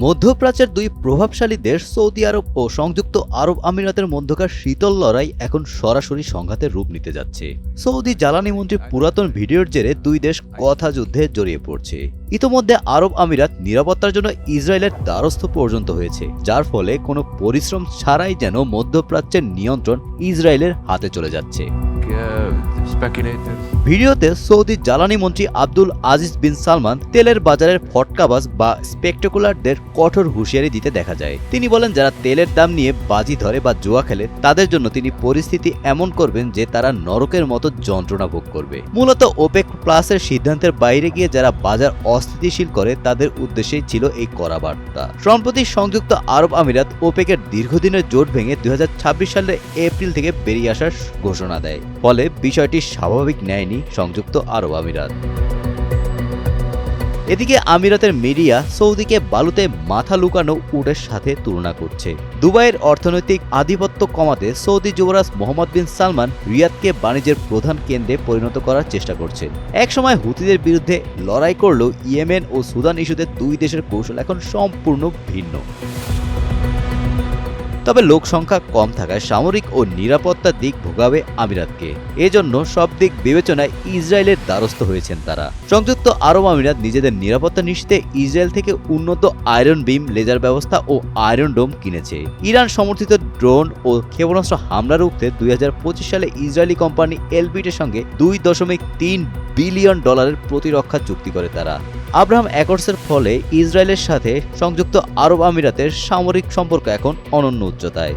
মধ্যপ্রাচ্যের দুই প্রভাবশালী দেশ সৌদি আরব ও সংযুক্ত আরব আমিরাতের মধ্যকার শীতল লড়াই এখন সরাসরি সংঘাতের রূপ নিতে যাচ্ছে। সৌদি জ্বালানি মন্ত্রীর পুরাতন ভিডিওর জেরে দুই দেশ কথা যুদ্ধে জড়িয়ে পড়ছে। ইতোমধ্যে আরব আমিরাত নিরাপত্তার জন্য ইসরায়েলের দ্বারস্থ পর্যন্ত হয়েছে, যার ফলে কোনো পরিশ্রম ছাড়াই যেন মধ্যপ্রাচ্যের নিয়ন্ত্রণ ইসরায়েলের হাতে চলে যাচ্ছে। ভিডিওতে সৌদি জ্বালানি মন্ত্রী আব্দুল আজিজ বিন সালমান তেলের বাজারের ফটকাবাজ বা স্পেকটেকুলারদের কঠোর হুঁশিয়ারি দিতে দেখা যায়। তিনি বলেন, যারা তেলের দাম নিয়ে বাজি ধরে বা জুয়া খেলে তাদের জন্য তিনি পরিস্থিতি এমন করবেন যে তারা নরকের মতো যন্ত্রণা ভোগ করবে। মূলত ওপেক প্লাসের সিদ্ধান্তের বাইরে গিয়ে যারা বাজার অস্থিতিশীল করে তাদের উদ্দেশ্যেই ছিল এই কড়া বার্তা। সম্প্রতি সংযুক্ত আরব আমিরাত ওপেকের দীর্ঘদিনের জোট ভেঙে 2026 সালের এপ্রিল থেকে বেরিয়ে আসার ঘোষণা দেয়, ফলে বিষয়টি স্বাভাবিক নেয়নি সংযুক্ত আরব আমিরাত। এদিকে আমিরাতের মিডিয়া সৌদিকে বালুতে মাথা লুকানো উটের সাথে তুলনা করছে। দুবাইয়ের অর্থনৈতিক আধিপত্য কমাতে সৌদি যুবরাজ মোহাম্মদ বিন সালমান রিয়াদকে বাণিজ্যের প্রধান কেন্দ্রে পরিণত করার চেষ্টা করছেন। একসময় হুতিদের বিরুদ্ধে লড়াই করলেও ইয়েমেন ও সুদান ইস্যুতে দুই দেশের কৌশল এখন সম্পূর্ণ ভিন্ন। তবে লোক সংখ্যা কম থাকায় সামরিক ও নিরাপত্তার দিক ভোগাবে আমিরাতকে। এজন্য সব দিক বিবেচনায় ইসরায়েলের দ্বারস্থ হয়েছেন তারা। সংযুক্ত আরব আমিরাত নিজেদের নিরাপত্তা নিশ্চিতে ইসরায়েল থেকে উন্নত আয়রন বিম লেজার ব্যবস্থা ও আয়রন ডোম কিনেছে। ইরান সমর্থিত ড্রোন ও ক্ষেপণাস্ত্র হামলা রুখতে 2025 সালে ইসরায়েলি কোম্পানি এলবিটের সঙ্গে $2.3 বিলিয়ন প্রতিরক্ষা চুক্তি করে তারা। আব্রাহাম অ্যাকর্ডসের ফলে ইসরায়েলের সাথে সংযুক্ত আরব আমিরাতের সামরিক সম্পর্ক এখন অনন্য উচ্চতায়।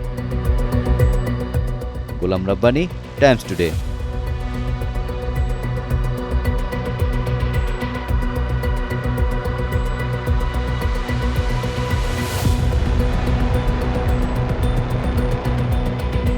Golam Rabbani, Times today.